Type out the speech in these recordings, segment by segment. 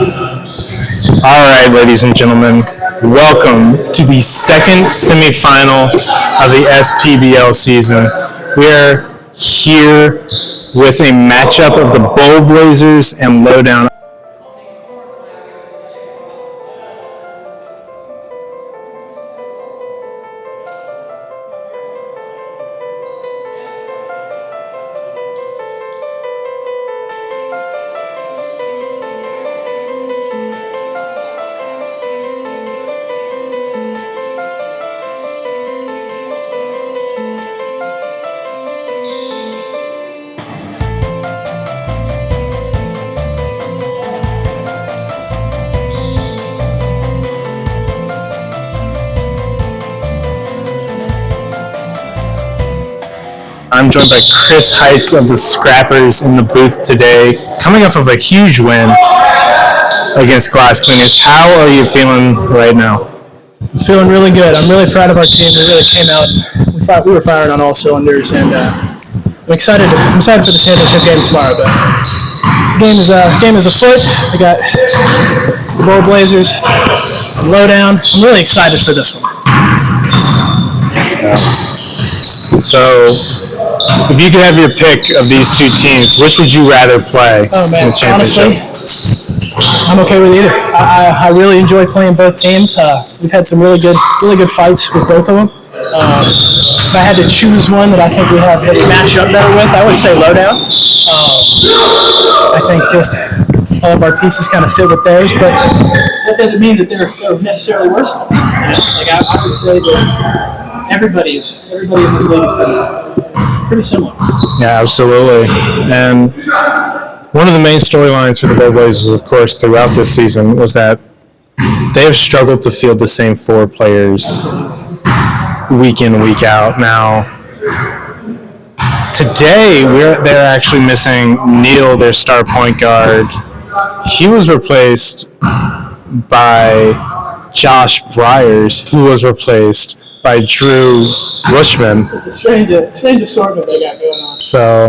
All right, ladies and gentlemen, welcome to the second semifinal of the SPBL season. We're here with a matchup of the Bold Blazers and Lowdown. I'm joined by Chris Heights of the Scrappers in the booth today, coming off of a huge win against Glass Cleaners. How are you feeling right now? I'm feeling really good. I'm really proud of our team. We really came out. We were firing on all cylinders, and I'm excited for the championship game tomorrow. But game is afoot. We got the Bold Blazers, Lowdown. I'm really excited for this one. So, if you could have your pick of these two teams, which would you rather play in the championship? Honestly, I'm okay with either. I really enjoy playing both teams. We've had some really good fights with both of them. If I had to choose one that I think we have that we match up better with, I would say Lowdown. I think just all of our pieces kind of fit with theirs, but that doesn't mean that they're necessarily worse than us. Like I would say that everybody in this league has been pretty similar. Yeah, absolutely. And one of the main storylines for the Bold Blazers, of course, throughout this season was that they have struggled to field the same four players week in, week out. Now, today they're actually missing Neal, their star point guard. He was replaced by Josh Bryars, who was replaced by Drew Bushman. It's a strange assortment they got going on. So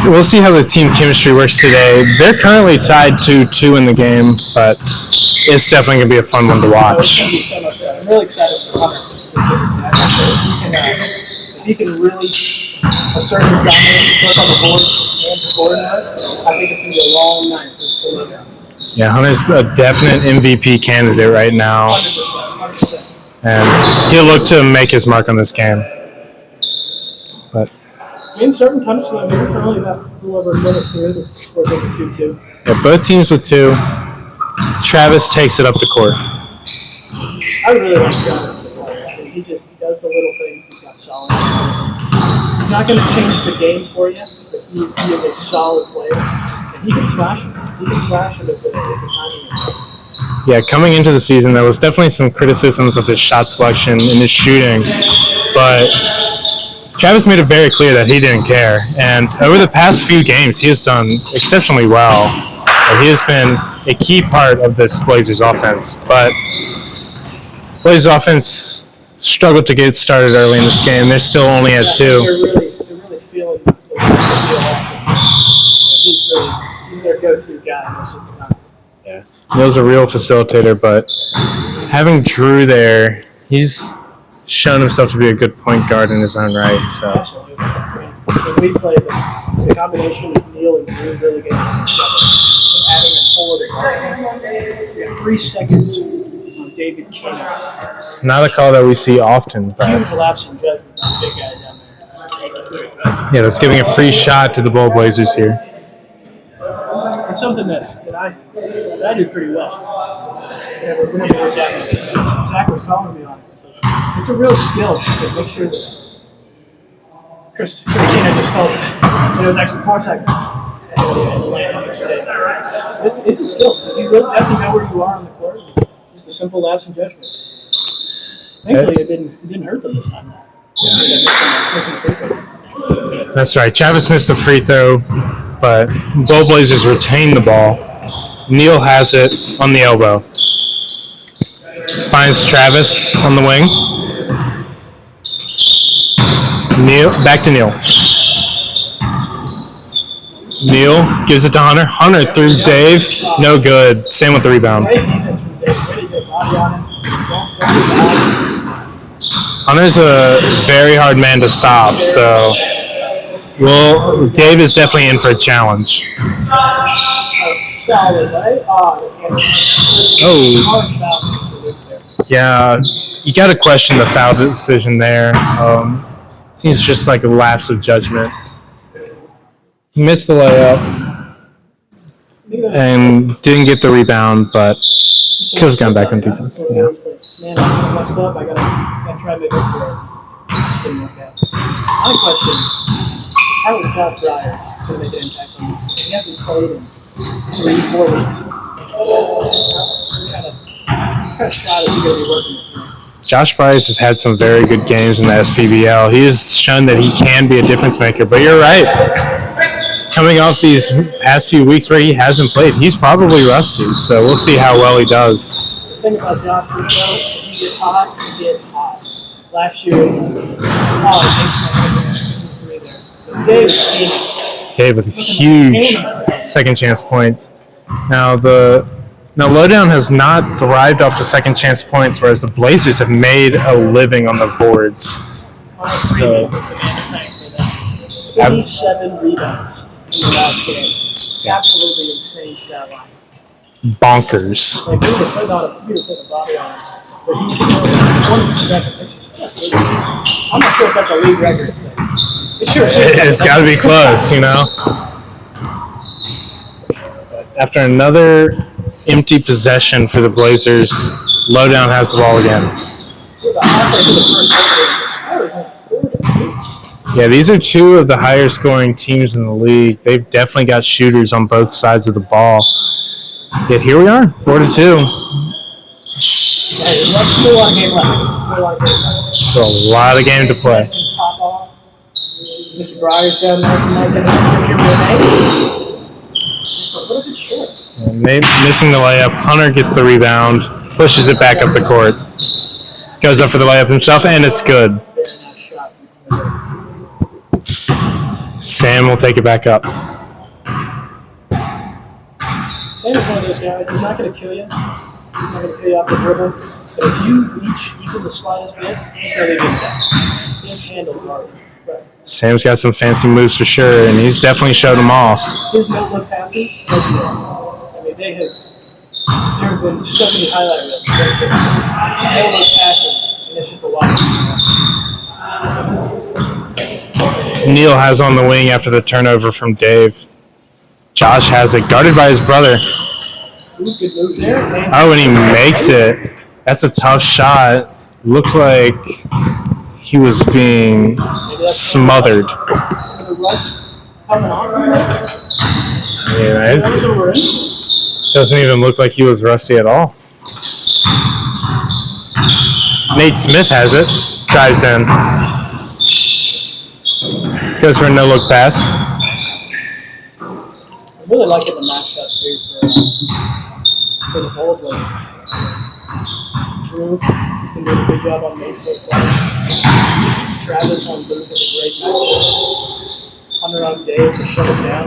we'll see how the team chemistry works today. They're currently tied 2-2 in the game, but it's definitely going to be a fun one to watch. I'm really excited for us. If he can really assert his dominance, work on the board, and score in us, I think it's going to be a long night for Lowdown. Yeah, Hunter's a definite MVP candidate right now. 100%. And he'll look to make his mark on this game. But in certain times, we can only have whoever minute two to score over 2-2. yeah, both teams with two. Travis takes it up the court. I really like Travis. He does the little things. He's got solid defense. He's not going to change the game for you, but he is a solid player. And he can smash it. He can smash it if the timing is. Yeah, coming into the season, there was definitely some criticisms of his shot selection and his shooting, but Travis made it very clear that he didn't care. And over the past few games, he has done exceptionally well. He has been a key part of this Blazers offense. But Blazers offense struggled to get started early in this game. They're still only at 2. They're really feeling Neal Allsup. He's their go-to guy most of the time. Yeah, Neal's a real facilitator, but having Drew there, he's shown himself to be a good point guard in his own right. So absolutely. When we played, the combination of Neal and Drew really gave us some adding a forward. We have 3 seconds on David King. it's not a call that we see often, but Huge lapse in judgment on the big guy down there. yeah, that's giving a free shot to the Bold Blazers here. It's something that I do pretty well. Whenever we're down, Zach was calling me on it. So it's a real skill to make sure that Christina just told us. It was actually 4 seconds. It's a skill. You really have to know where you are on the court. Just a simple lapse in judgment. Thankfully, it didn't hurt them this time. That's right. Travis missed the free throw, but Bold Blazers retain the ball. Neal has it on the elbow. Finds Travis on the wing. Neal, back to Neal. Neal gives it to Hunter. Hunter through Dave. No good. Same with the rebound. Hunter's a very hard man to stop, so Dave is definitely in for a challenge. Oh, yeah, you got to question the foul decision there. Seems just like a lapse of judgment. He missed the layup and didn't get the rebound, but could have gone back on defense. Yeah. My question is, how is Josh Bryars going to make an impact on this? He hasn't played in 3-4 weeks. What kind of shot is he going to be working with? Josh Bryars has had some very good games in the SPBL. He has shown that he can be a difference maker, but you're right. Coming off these past few weeks where he hasn't played, he's probably rusty, so we'll see how well he does. The thing about Josh is, though, if he gets hot, he gets hot. Last year, Dave with huge second chance points. Now Lowdown has not thrived off the second chance points, whereas the Blazers have made a living on the boards. So, 87 rebounds in the last game. Absolutely insane stat line. Bonkers. Like, he would have put a body on him, but he's still 27. I'm not sure if that's a league record. It's got to be close, you know. After another empty possession for the Blazers, Lowdown has the ball again. Yeah, these are two of the higher scoring teams in the league. They've definitely got shooters on both sides of the ball. Yet here we are, 4-2. So a lot of game to play. Mr. Bryars down there just a little bit short. Missing the layup. Hunter gets the rebound, pushes it back up the court. Goes up for the layup himself, and it's good. Sam will take it back up. Sam is one of those guys, he's not going to kill you. He's not going to kill you off the dribble. But if you reach even the slightest bit, he's going to get that. Sam handles hard. Sam's got some fancy moves for sure, and he's definitely showed them off. His no-look passes, I mean, there have been so many highlight reels. No-look passing, and it's just a lot. Neal has on the wing after the turnover from Dave. Josh has it, guarded by his brother. Oh, and he makes it. That's a tough shot. Looked like he was being smothered. Yeah, it doesn't even look like he was rusty at all. Nate Smith has it. Drives in. Goes for a no-look pass. I'm really liking the matchups here for the Bold Blazers. Drew can do a good job on Mace so far. Travis on Luke is a great matchup. Hunter on Dave to shut him down.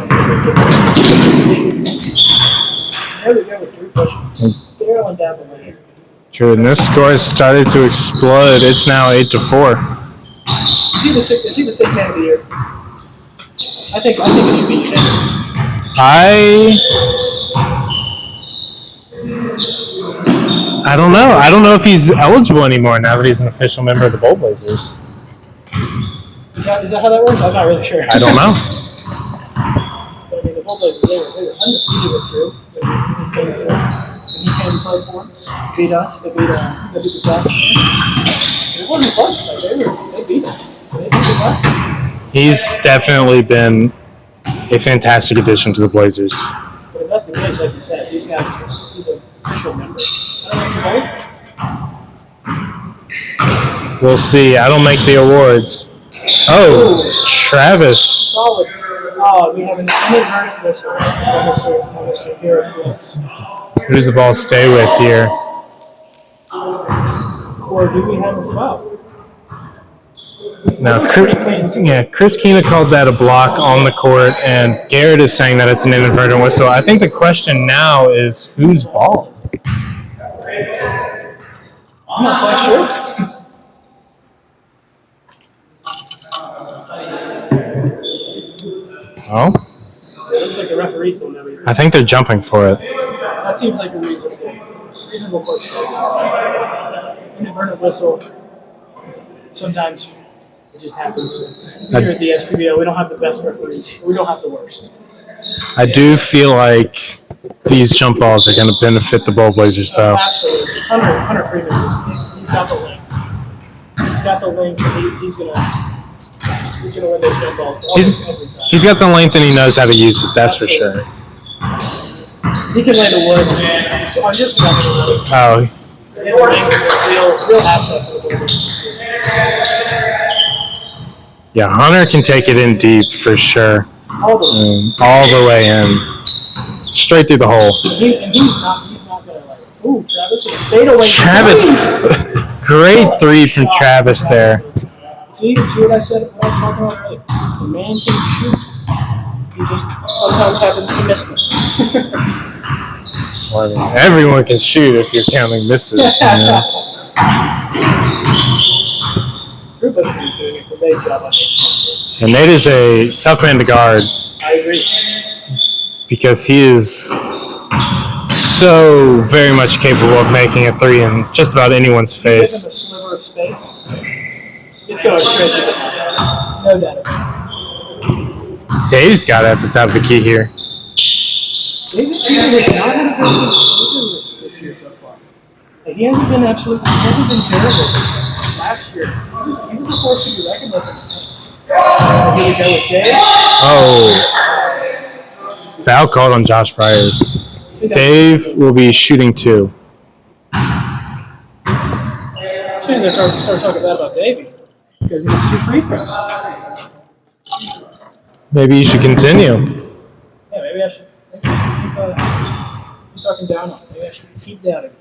There we go with Drew pushing. Barreling down the lane. True, and this score has started to explode. It's now 8-4. Is he the big man of the year? I think it should be unanimous. I don't know. I don't know if he's eligible anymore now that he's an official member of the Bold Blazers. Is that how that works? I'm not really sure. I don't know. But I mean, the Bold Blazers, they were undefeated with Drew. He came play for us, beat us, they beat the Jazz. It wasn't close. Like, they beat us. They beat the Jazz. He's definitely been a fantastic addition to the Blazers. But if that's the case, like you said, he's an official member. We'll see. I don't make the awards. Oh, Travis. Solid. Oh, we have an inadvertent whistle from Mr. Garrett Brooks. Who does the ball stay with here? Or do we have a foul? Now, Chris Keena called that a block on the court, and Garrett is saying that it's an inadvertent whistle. I think the question now is whose ball? I'm not quite sure. Oh? It looks like the referees don't know either. I think they're jumping for it. That seems like a reasonable course. Inadvertent whistle. Sometimes it just happens. Here at the SPBL, we don't have the best referees. We don't have the worst. I do feel like these jump balls are going to benefit the Bowl Blazers, though. Absolutely. Hunter Freeman, he's got the length. He's got the length, and he's going to win those jump balls. He's got the length, and he knows how to use it, that's for sure. He can land a wood, man. On just one wood. Oh. His length is a real asset for the Blazers. Yeah, Hunter can take it in deep for sure. All the way in. Straight through the hole. He's not going to ooh, Travis. Fade away. Travis. Great three from Travis there. See what I said? What I was talking about earlier. The man can shoot. He just sometimes happens to miss them. Well, I mean, everyone can shoot if you're counting misses. And Nate is a tough man to guard. I agree. Because he is so very much capable of making a three in just about anyone's face. Give him a sliver of space. It's going crazy. No doubt. Dave's got it at the top of the key here. David Peter has not had a very good season this year so far. He hasn't been terrible. Last year, he was a force to be reckoned with. Here we go with Dave. Oh. Foul called on Josh Bryars. Dave will be shooting two. As soon as I start talking bad about Davey, because he gets 2 free throws. Maybe you should continue. Yeah, maybe I should keep talking down on him. Maybe I should keep doubting.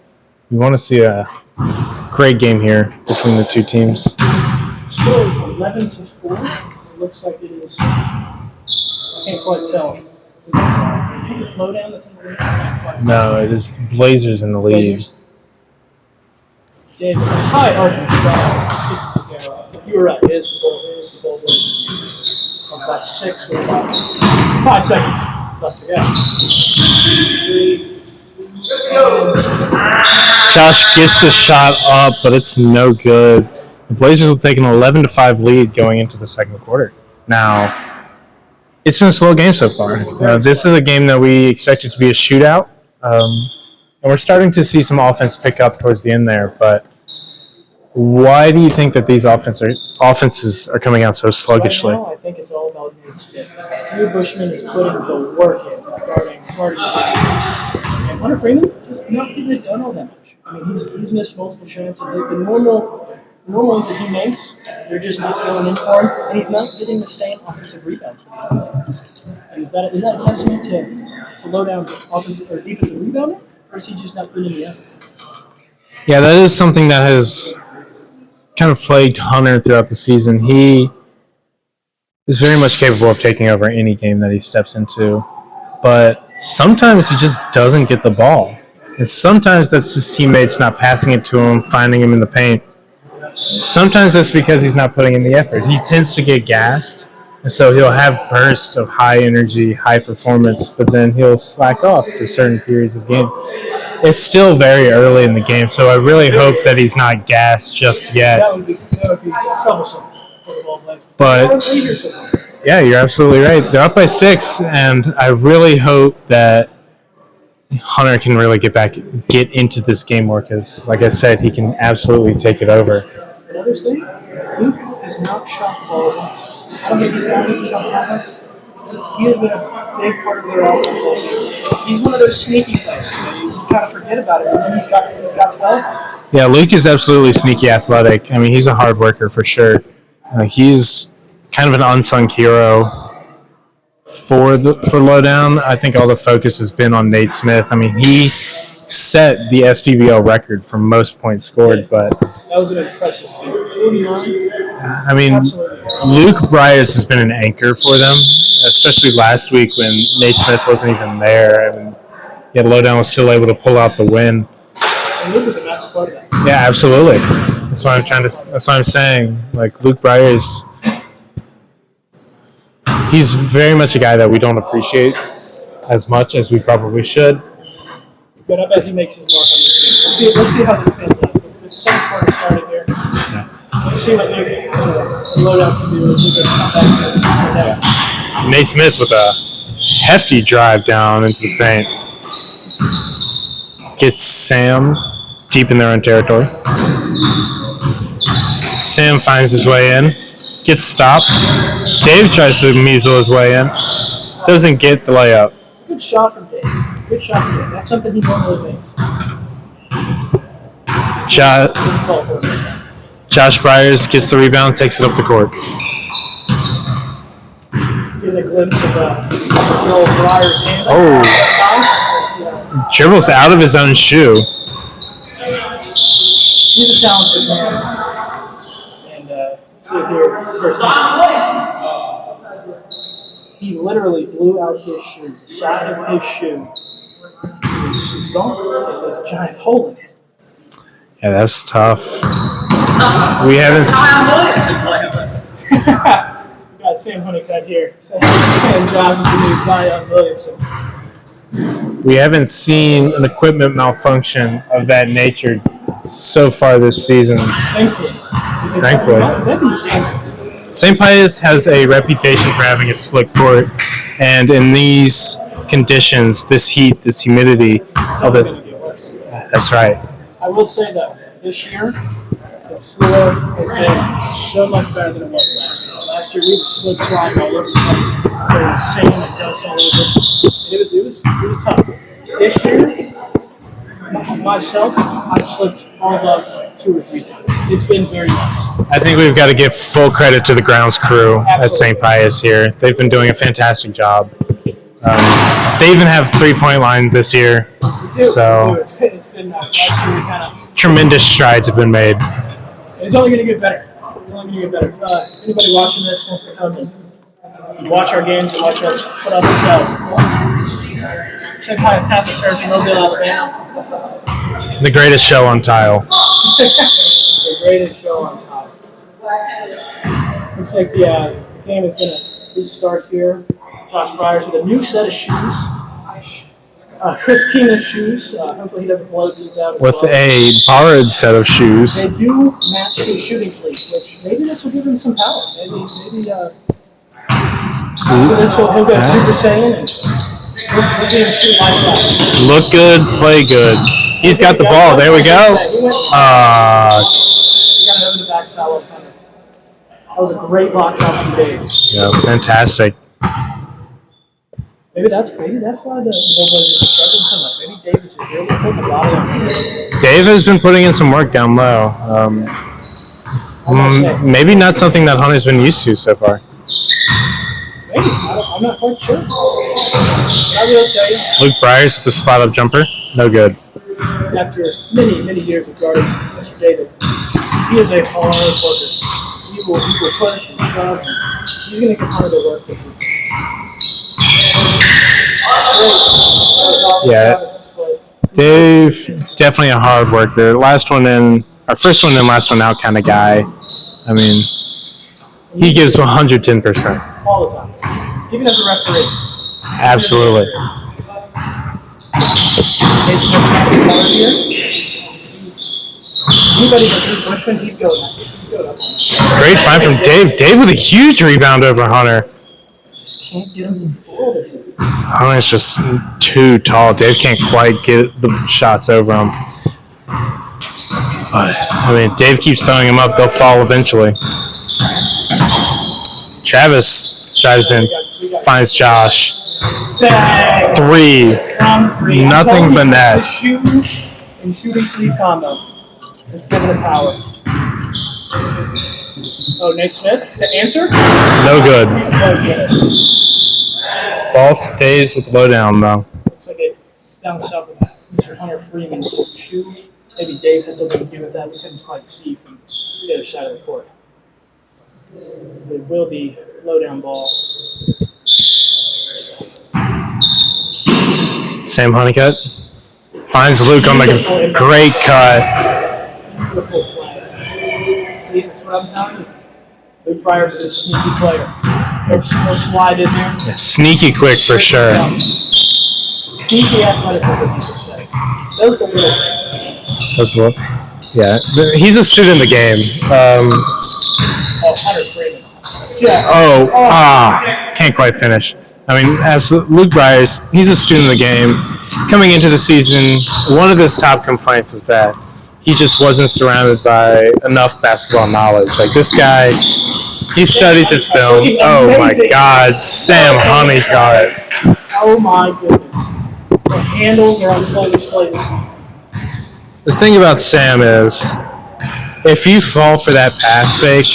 We want to see a great game here between the two teams. Score is 11-4. It looks like it is. I can't quite tell. I think it's Lowdown that's in the lead. No, it is Blazers in the lead. Blazers. David, high argument. You were right. It is the Bull Blazers. On class 6 with 5 seconds left to go. 3. Josh gets the shot up, but it's no good. The Blazers will take an 11-5 lead going into the second quarter. Now, it's been a slow game so far. This is a game that we expected to be a shootout, and we're starting to see some offense pick up towards the end there. But why do you think that these offenses are coming out so sluggishly? Right now, I think it's all about Nate Smith. Drew Bushman is putting the work in, guarding. And Hunter Freeman is not getting it done all that much. I mean, he's missed multiple chances. The normal ones that he makes, they're just not going in for him, and he's not getting the same offensive rebounds that he does. And is that a testament to Lowdown's offensive or defensive rebounding, or is he just not putting in the effort? Yeah, that is something that has kind of plagued Hunter throughout the season. He is very much capable of taking over any game that he steps into, but sometimes he just doesn't get the ball. And sometimes that's his teammates not passing it to him, finding him in the paint. Sometimes that's because he's not putting in the effort. He tends to get gassed, and so he'll have bursts of high energy, high performance, but then he'll slack off for certain periods of the game. It's still very early in the game, so I really hope that he's not gassed just yet. That would be troublesome for the ball players. But yeah, you're absolutely right. They're up by 6, and I really hope that Hunter can really get into this game more because, like I said, he can absolutely take it over. Another thing, Luke has not shot the ball once. I don't think he's got shot the ball once. He has been a big part of their offense all season. He's one of those sneaky players. You kind of forget about it, and then he's got 12. Yeah, Luke is absolutely sneaky athletic. I mean, he's a hard worker for sure. He's kind of an unsung hero for Lowdown. I think all the focus has been on Nate Smith. I mean, he set the SPBL record for most points scored, but that was an impressive feat. 49. I mean, Absolutely. Luke Bryars has been an anchor for them, especially last week when Nate Smith wasn't even there. I mean, yet Lowdown was still able to pull out the win. And Luke was a massive part of that. Yeah, absolutely. That's what I'm trying to. That's what I'm saying. Like Luke Bryars, he's very much a guy that we don't appreciate as much as we probably should. But I bet he makes his mark on this game. Let's see how this ends up. The second quarter started here. Let's see what maybe Lowdown can do to get back to this. Nate Smith with a hefty drive down into the paint. Gets Sam deep in their own territory. Sam finds his way in. Gets stopped. Dave tries to measle his way in. Doesn't get the layup. Good shot from Dave. Good shot from Dave. That's something he normally makes. Josh Bryars gets the rebound, takes it up the court. Getting a glimpse of Neal Allsup's hand. Oh. Dribbles out of his own shoe. He's a talented man. And see it here first time. He literally blew out his shoe. The side of his shoe. He's gone. There's a giant hole in it. Yeah, that's tough. We haven't. We got Sam Honeycutt here. And Josh is the new Zion Williamson. We haven't seen an equipment malfunction of that nature so far this season. Thankfully. St. Pius has a reputation for having a slick court, and in these conditions, this heat, this humidity, that's right. I will say that this year, the floor has been so much better than it was last year. Last year, we were slip sliding all over the place. There was sand and dust all over. It was tough. This year, myself, I slipped all of 2 or 3 times. It's been very nice. I think we've got to give full credit to the grounds crew at St. Pius here. They've been doing a fantastic job. They even have 3-point line this year. So it's been tremendous strides have been made. It's only going to get better. Anybody watching this wants to come and watch our games and watch us put up a show. St. Pius Catholic Church in Mobile, Alabama. The greatest show on tile. The greatest show on tile. Looks like the game is going to restart here. Josh Bryars with a new set of shoes. Chris Keena's shoes. Hopefully he doesn't blow these out as with well. A borrowed set of shoes. They do match his shooting sleeves, which maybe this will give him some power. Maybe he'll go Super Saiyan. We'll see him shoot lights out. Look good, play good. He's got the ball. There we go. He got it over the back foul. That was a great box out from Dave. Yeah, fantastic. Maybe that's why the Bulldogs are struggling so much. Maybe Dave is really putting the body on him. Dave has been putting in some work down low. Maybe not something that Hunter's been used to so far. Maybe. I'm not quite sure. I will tell you. Luke Bryars with the spot-up jumper. No good. After many years of guarding Mr. David, he is a hard worker. He will push and shove. He's going to continue to work this year. Yeah, Dave, definitely a hard worker. First one in, last one out kind of guy. I mean, he gives 110%. All the time. Even as a referee. Absolutely. Anybody but Luke Bushman, he's going up. Great find from Dave. Dave with a huge rebound over Hunter. Can't get him to fall this year. Hunter's just too tall. Dave can't quite get the shots over him. But, I mean, Dave keeps throwing him up. They'll fall eventually. Travis drives in, finds Josh. Three. Nothing but net. The shooting sleeve combo. Let's give it a power. Oh, Nate Smith to answer? No good. No good. Ball stays with Lowdown, though. Looks like it's down south of Mr. Hunter Freeman's shoe. Maybe Dave had something to do with that. We couldn't quite see from the other side of the court. It will be low down ball. Sam Honeycutt finds Luke on the great cut. Beautiful play. See, that's what I'm telling you. Luke Bryars is a sneaky player. He'll slide in there. Yeah, sneaky quick for sure. Sneaky athleticism, you could say. Those are the little things. That's the yeah, he's a student of the game. Can't quite finish. I mean, as Luke Bryars, he's a student of the game. Coming into the season, one of his top complaints was that he just wasn't surrounded by enough basketball knowledge. Like this guy, he studies his film. Oh my God, Sam Honeycutt. Oh my goodness. The handles are on full display this season. The thing about Sam is, if you fall for that pass fake,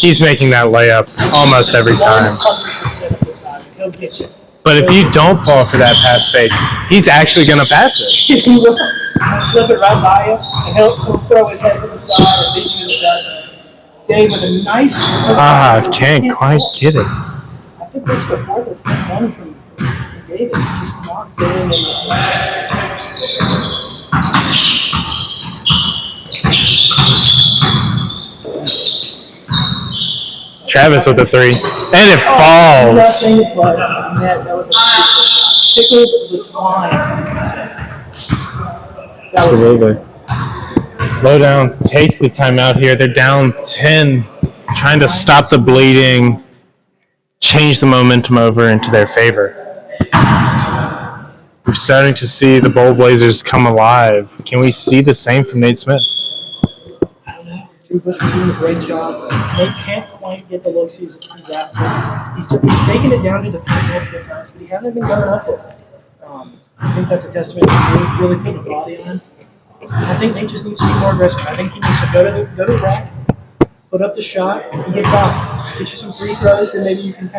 he's making that layup almost every time. 100% of the time. He'll get you. But if you don't fall for that pass fake, he's actually going to pass it. He will. He'll slip it right by you, and he'll throw his head to the side and beat you in the dust. Dave with a nice... Can't quite get it. I think that's the fourth or fifth one from David. He's just not getting in the Travis with the three. And it falls. Nothing but net. That was a beautiful shot. Tickled the twine. Absolutely. Lowdown takes the timeout here. They're down 10, trying to stop the bleeding, change the momentum over into their favor. We're starting to see the Bowl Blazers come alive. Can we see the same from Nate Smith? Drew Bush was doing a great job. Nate can't quite get the looks he's after. He's taking it down to the paint multiple times, but he hasn't been going up with it. I think that's a testament to Nate really putting a body on him. I think Nate just needs to be more aggressive. I think he needs to go to the rack, put up the shot, and get fouled. Get you some free throws, then maybe you can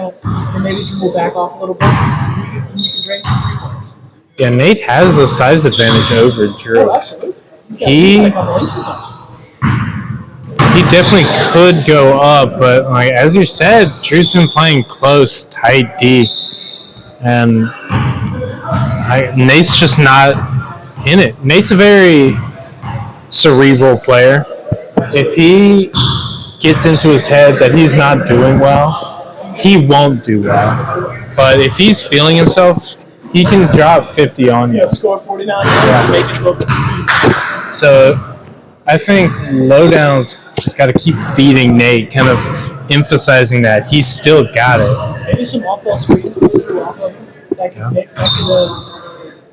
maybe dribble back off a little bit, and you can drain some 3-pointers. Yeah, Nate has the size advantage over Drew. Oh, absolutely. He got a couple inches on him. He definitely could go up, but like as you said, Drew's been playing close, tight D, and Nate's just not in it. Nate's a very cerebral player. If he gets into his head that he's not doing well, he won't do well. But if he's feeling himself, he can drop 50 on you. Yeah, score 49 and make it look easy. So I think Lowdown's just got to keep feeding Nate, kind of emphasizing that he's still got it. Maybe some off-ball screens off of him.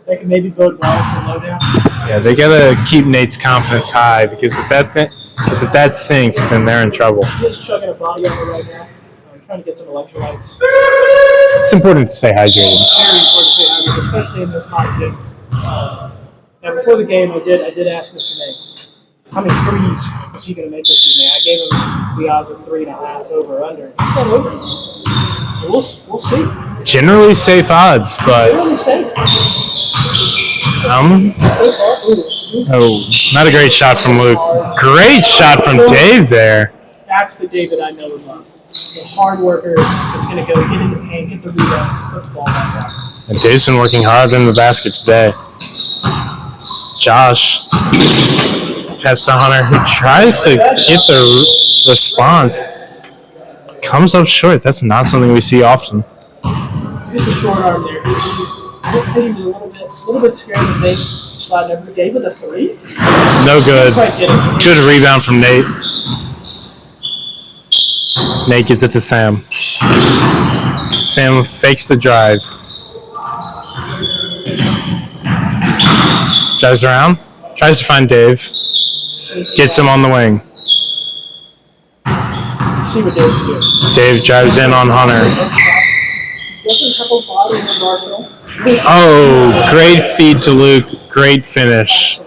That could maybe bode well for Lowdown. Yeah, they got to keep Nate's confidence high because if that sinks, then they're in trouble. He's chugging a body armor right now. Trying to get some electrolytes. It's important to stay hydrated. Very important to stay hydrated, especially in this hot gym. Now, before the game, I did ask Mr. Nate, how many threes is he going to make this evening? I gave him the odds of 3.5 over or under. He said over. So we'll see. Generally safe odds, but not a great shot from Luke. Great shot from Dave there. That's the David I know and love. The hard worker that's going to go get in the paint, get the rebounds, and put the ball back out. And Dave's been working hard in the basket today. Josh pass to Hunter, who tries to get the response. Comes up short. That's not something we see often. Here's the short arm there. Hitting a little bit scared of Nate sliding over. Dave with a three. No good. Good rebound from Nate. Nate gives it to Sam. Sam fakes the drive. Drives around. Tries to find Dave. Gets him on the wing. Let's see what Dave can do. Dave drives in on Hunter. Doesn't have a body in his arsenal. Oh, great feed to Luke. Great finish.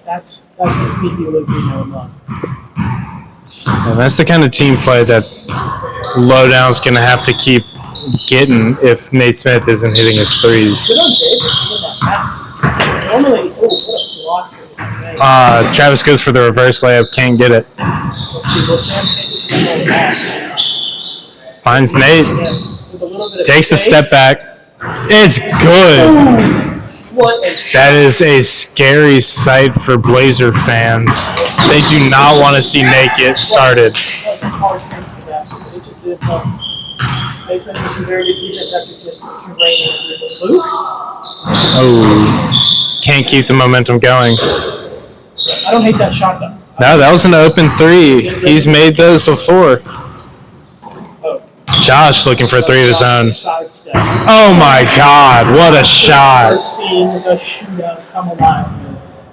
That's the sneaky Luke we know and love. And that's the kind of team play that Lowdown's going to have to keep getting if Nate Smith isn't hitting his threes. Good on Dave. Normally, what a block. Travis goes for the reverse layup, can't get it. Let's see, will Sam take it to the back? Finds Nate, With a little bit of takes the space. step back. It's good. What a shot. That is a scary sight for Blazer fans. They do not want to see Nate get started. That was a hard thing for that. It just did Nate's been doing some very good defense after just draining it with Luke. Oh, can't keep the momentum going. I don't hate that shot, though. No, that was an open three. He's made those before. Josh looking for a three of his own. Oh my God, what a shot.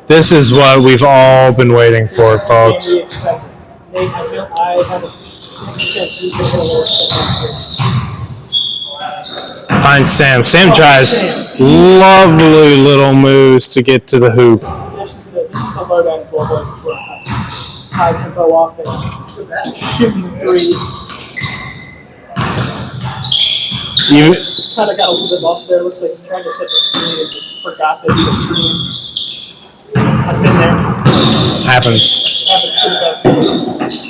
This is what we've all been waiting for, folks. Finds Sam. Sam drives. Lovely little moves to get to the hoop. This is the lowdown for high tempo offense. Shooting three. You kind of got a little bit lost there. Looks like he tried to set the screen and just forgot that he was screening. I've been there. Happens.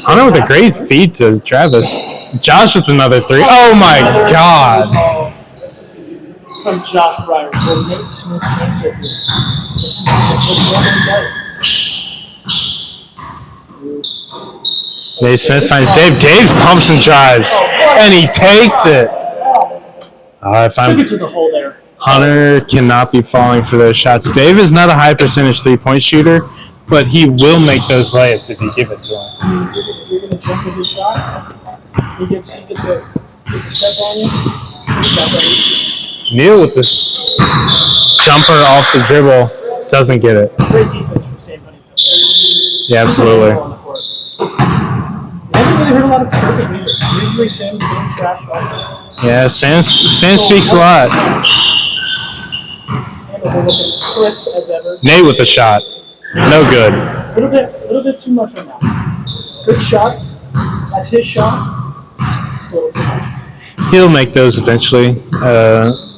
Hunter with a great feed to Travis. Josh with another three. Oh my God. From Josh Bryars. Well, Nate Smith answered this. Nate Smith finds Dave. Dave pumps and drives. And he takes it. If I'm Took it to the hole there. Hunter cannot be falling for those shots. Dave is not a high percentage 3-point shooter, but he will make those layups if you give it to him. You're going to jump with his shot. He gets a step on you. Neal with this jumper off the dribble doesn't get it. Great defense from Sam Honeycutt. Yeah, absolutely. I haven't really heard a lot of chirping either. Usually Sam's getting trash off. Yeah, Sam speaks a lot. Crisp as ever. Nate with the shot. No good. A little bit too much right now. Good shot. That's his shot. He'll make those eventually.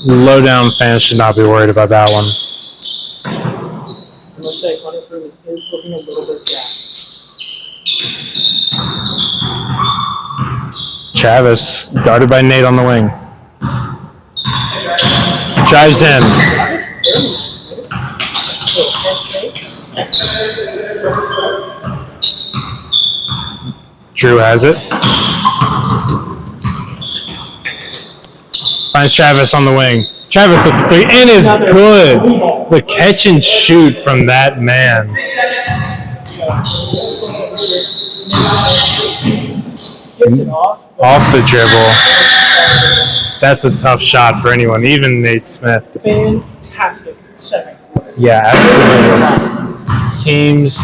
Low-down fans should not be worried about that one. I must say, Hunter is looking a little bit gassed. Travis, guarded by Nate on the wing. Drives in. Drew has it. Finds Travis on the wing. Travis with the three and is good. The catch and shoot from that man. Gets it off. Off the dribble. That's a tough shot for anyone, even Nate Smith. Fantastic second quarter. Yeah, absolutely. Teams,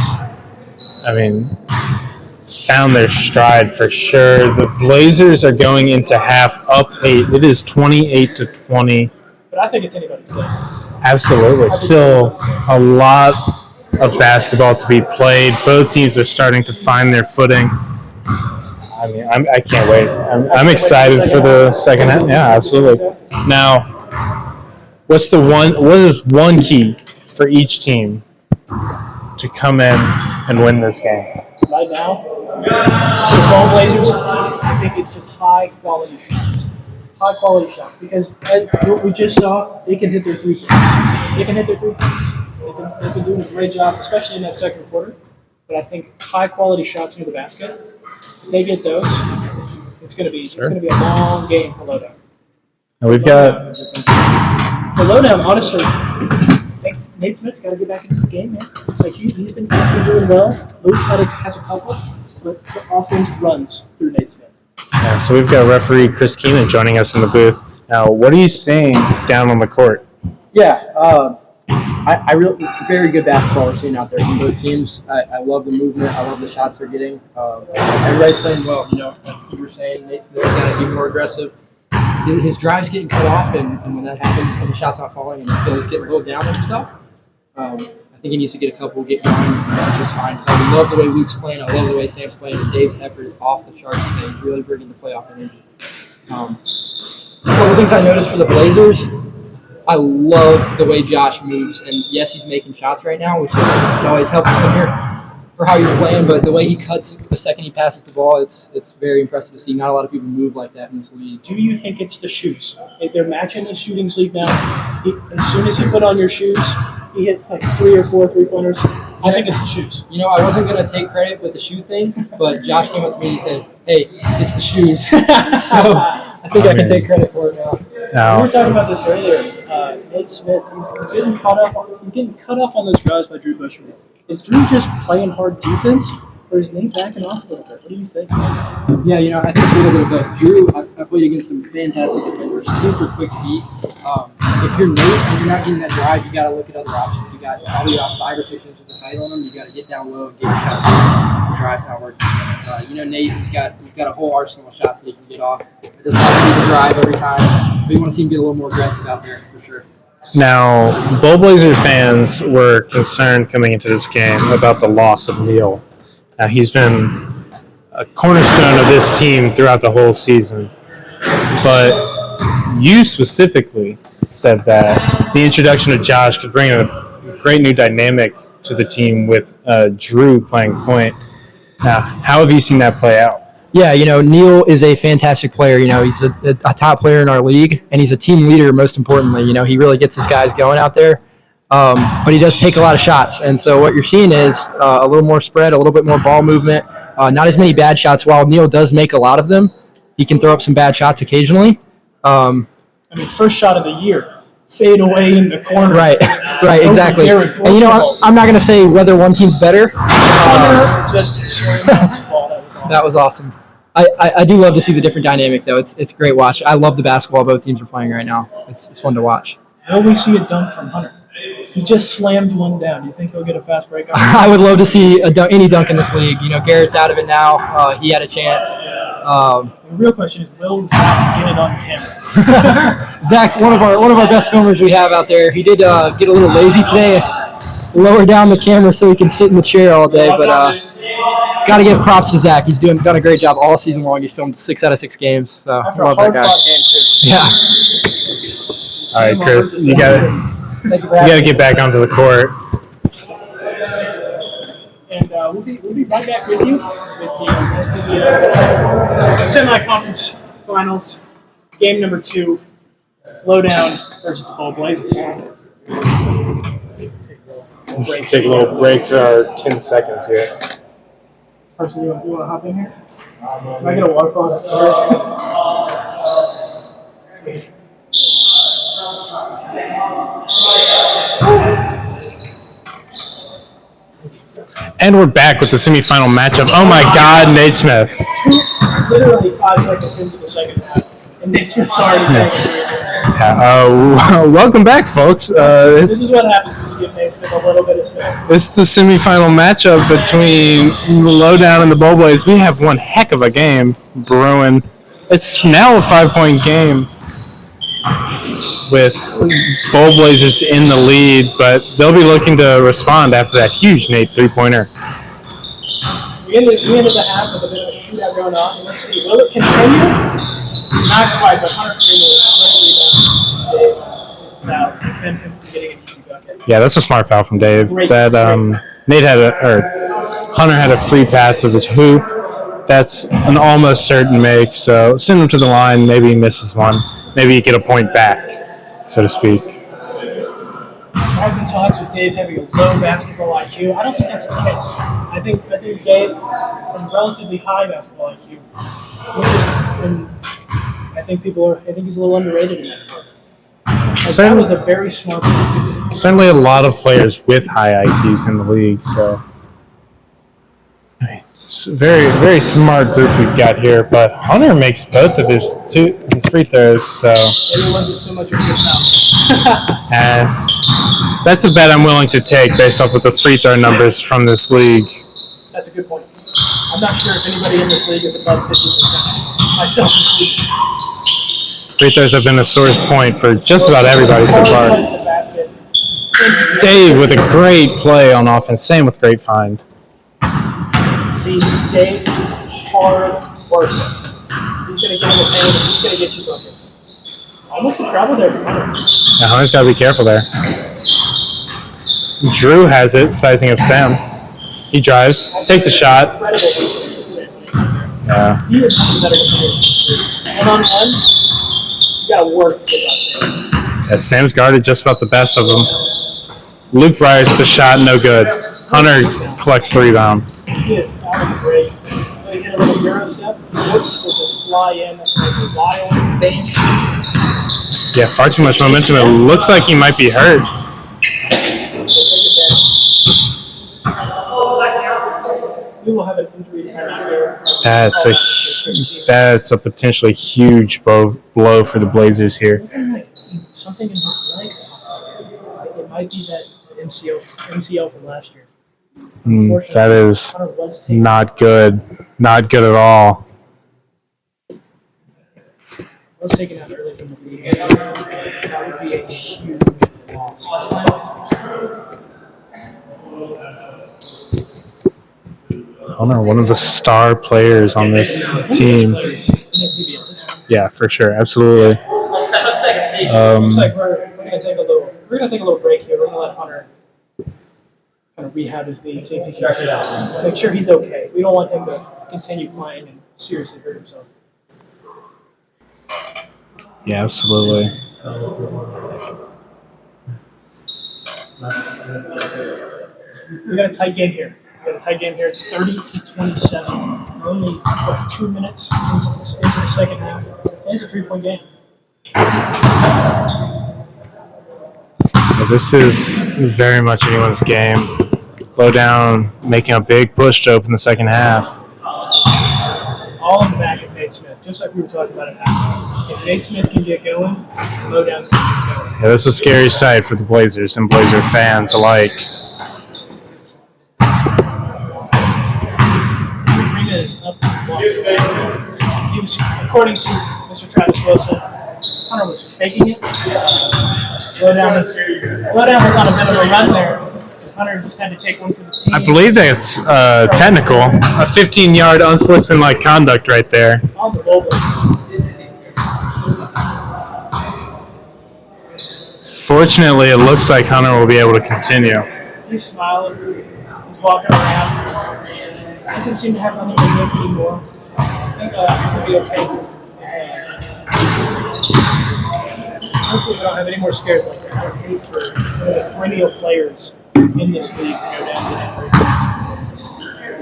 found their stride for sure. The Blazers are going into half up 8. It is 28-20. But I think it's anybody's game. Absolutely. Still a lot of basketball to be played. Both teams are starting to find their footing. I can't wait. I'm excited for the second half. Yeah, absolutely. Now, what is one key for each team to come in and win this game? Right now, the Ball Blazers, I think it's just high quality shots. High quality shots, because as what we just saw, they can hit their 3 pointers. They've been doing a great job, especially in that second quarter. But I think high quality shots near the basket, if they get those, it's going to be a long game for Lowdown. And we've got For Lowdown, honestly, I think Nate Smith's got to get back into the game, man. Like he's been doing well. Luke has a couple, but the offense runs through Nate Smith. Yeah, so we've got referee Chris Keenan joining us in the booth. Now, what are you seeing down on the court? Yeah, I really very good basketball we're seeing out there from both teams. I love the movement. I love the shots they're getting. Everybody's playing well. Like you were saying, Nate Smith's got to be more aggressive. His drive's getting cut off, and when that happens, and the shot's not falling, and he's getting a little down on himself. I think he needs to get a couple, get going, and that's just fine. So I love the way Luke's playing. I love the way Sam's playing. And Dave's effort is off the charts today. He's really bringing the playoff energy. One of the things I noticed for the Blazers, I love the way Josh moves, and yes, he's making shots right now, which is, it always helps when you're for how you're playing. But the way he cuts the second he passes the ball, it's very impressive to see. Not a lot of people move like that in this league. Do you think it's the shoes? They're matching the shooting league now. As soon as you put on your shoes, he hit like 3 or 4 3-pointers. I think it's the shoes. You know, I wasn't going to take credit with the shoe thing, but Josh came up to me and he said, "Hey, it's the shoes." So I think I can take credit for it now. We were talking about this earlier. Nate Smith, he's getting cut off on those drives by Drew Busher. Is Drew just playing hard defense, or is Nate backing off a little bit? What do you think? Yeah, you know, I think a little bit of both. Drew, I played against some fantastic defenders, super quick feet. If you're Nate and you're not getting that drive, you got to look at other options. You got probably about 5 or 6 inches of height on him. You got to get down low and get a shot. The drive's not working. You know, Nate, he's got a whole arsenal of shots that he can get off. It doesn't have to be the drive every time, but you want to see him get a little more aggressive out there for sure. Now, Bull Blazer fans were concerned coming into this game about the loss of Neal. Now, he's been a cornerstone of this team throughout the whole season. But you specifically said that the introduction of Josh could bring a great new dynamic to the team with Drew playing point. Now, how have you seen that play out? Yeah, you know, Neal is a fantastic player. You know, he's a top player in our league, and he's a team leader, most importantly. You know, he really gets his guys going out there. But he does take a lot of shots. And so what you're seeing is a little more spread, a little bit more ball movement, not as many bad shots. While Neal does make a lot of them, he can throw up some bad shots occasionally. First shot of the year, fade away in the corner. Right, exactly. And, you know, I'm not going to say whether one team's better. Just slam the ball. That was awesome. I do love to see the different dynamic, though. It's a great watch. I love the basketball both teams are playing right now. It's fun to watch. Will we see a dunk from Hunter? He just slammed one down. Do you think he'll get a fast break on it? I would love to see any dunk in this league. You know, Garrett's out of it now. He had a chance. The real question is, will Zach get it on camera? Zach, one of our best filmers we have out there. He did get a little lazy today. Lower down the camera so he can sit in the chair all day. But got to give props to Zach. He's done a great job all season long. He's filmed 6 out of 6 games. So After love a that guy. game, too. Yeah. All right, Chris, you got to get back onto the court. And we'll be right back with you with the SPBL semi-conference finals, game number 2, Lowdown versus the Bull Blazers. Take a little break for our 10 seconds here. Person, you want to hop in here? Can I get a waterfall? Sweet. And we're back with the semifinal matchup. Oh my God, Nate Smith. Literally 5 seconds into the second half, and Nate Smith's already Welcome back, folks. This is what happens when you give Nate Smith a little bit of space. It's the semifinal matchup between the Lowdown and the Bull Blazers. We have one heck of a game brewing. It's now a 5-point game with Bull Blazers in the lead, but they'll be looking to respond after that huge Nate 3-pointer. We ended the half with a bit of a shootout going on. And let's see, will it continue? Not quite, but Hunter getting an easy bucket. Yeah, that's a smart foul from Dave. Hunter had a free pass to the hoop. That's an almost certain make. So send him to the line. Maybe he misses one. Maybe you get a point back, so to speak. I've been talks with Dave having a low basketball IQ. I don't think that's the case. I think Dave has a relatively high basketball IQ. I think he's a little underrated in that part. That was a very smart player. Certainly a lot of players with high IQs in the league, so it's a very, very smart group we've got here. But Hunter makes both of his free throws, so maybe it wasn't so much of a good foul. And that's a bet I'm willing to take based off of the free throw numbers from this league. That's a good point. I'm not sure if anybody in this league is above 50%. Myself included. Free throws have been a source point for just about everybody so far. Dave with a great play on offense. Same with Grapevine. See, Dave, hard worker. He's going to get in the paint and he's going to get you buckets. Almost a travel there for Hunter. Yeah, Hunter's got to be careful there. Drew has it, sizing up Sam. He drives, takes a shot. Yeah. He is one of the better defenders. And on one, you got to work to get that. Yeah, Sam's guarded just about the best of them. Luke Bryars with the shot, no good. Hunter collects the rebound. He is out of the break. They get a little Euro step. Will just fly in like a wild bench. Yeah, far too much momentum. It looks like he might be hurt. We will have an injury time here. That's a potentially huge blow for the Blazers here. Something in his leg. It might be that MCL from last year. That is not good. Not good at all. Was taken out early from the league. That would be a huge loss. Hunter, one of the star players on this team. Yeah, for sure, absolutely. Looks like we're gonna take a little break here. We're gonna let Hunter kind of rehab his knee, see if he can check it out. Make sure he's okay. We don't want him to continue playing and seriously hurt himself. Yeah, absolutely. We got a tight game here. It's 30-27. We're only 2 minutes into the second half. And it's a 3-point game. Yeah, this is very much anyone's game. Low down, making a big push to open the second half. All in the back of Nate Smith, just like we were talking about at halftime. If Nate Smith can get going, low down's going to get going. Yeah, this is a scary sight for the Blazers and Blazer fans alike. 3 minutes up the clock. He was, according to Mr. Travis Wilson, Hunter was faking it. Low down was on a bit of a run there. Hunter just had to take one for the team. I believe that's technical. A 15-yard unsportsmanlike conduct right there. On the ball. Fortunately, it looks like Hunter will be able to continue. He's smiling. He's walking around. Doesn't seem to have anything to do anymore. I think he'll be okay. Hopefully we don't have any more scares like that. I would hate for the perennial players in this league to go down to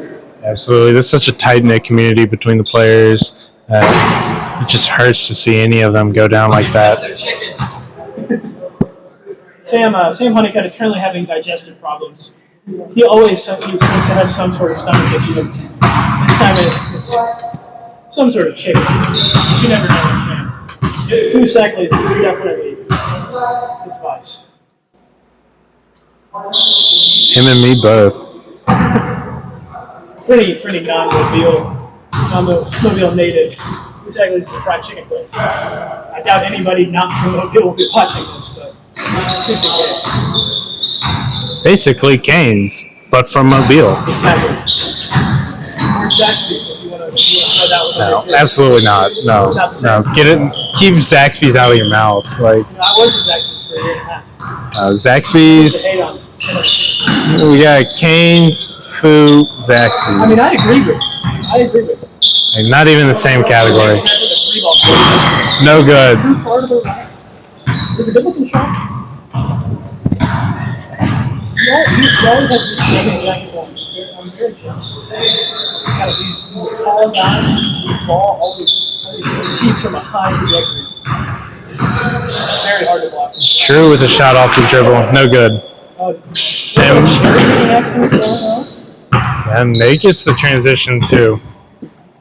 injury. Absolutely. There's such a tight-knit community between the players. It just hurts to see any of them go down like that. Sam Honeycutt is currently having digestive problems. He always seems to have some sort of stomach issue. This time it's some sort of chicken. You never know with Sam. Food cycling is definitely his vice. Him and me both. Pretty non-Mobile natives. Exactly, this is a fried chicken place. I doubt anybody not from Mobile will be watching this, but just in case. Basically Canes, but from Mobile. Exactly. Where's Zaxby's if you want to try that one? No, absolutely not. No. Get it. Keep Zaxby's out of your mouth. Like I worked at Zaxby's for a year and a half. Zaxby's. We got Canes, Foo, Zaxby's. I mean, I agree with it. Like, not even the same category. No good. It was a good-looking shot. You always have to be jacket on. I'm very jealous. He's got these tall guys, this ball always keeps from a high trajectory. It's very hard to block. True with a shot off the dribble. No good. Sam. And Nate gets the transition too.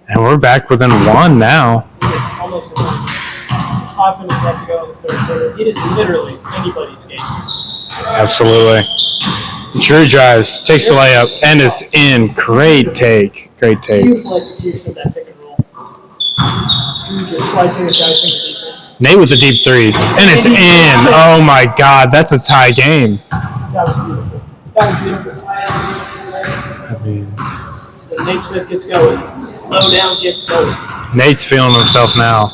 And we're back within one now. It's almost 5 minutes left to go in the third quarter. It is literally anybody's game. Absolutely. Drew drives, takes the layup, and it's in. Great take. Beautiful execution of that pick and roll. Drew just slicing and dicing the defense. Nate with the deep three, and it's in. Oh my God, that's a tie game. That was beautiful. I mean, When Nate Smith gets going, low down gets going. Nate's feeling himself now.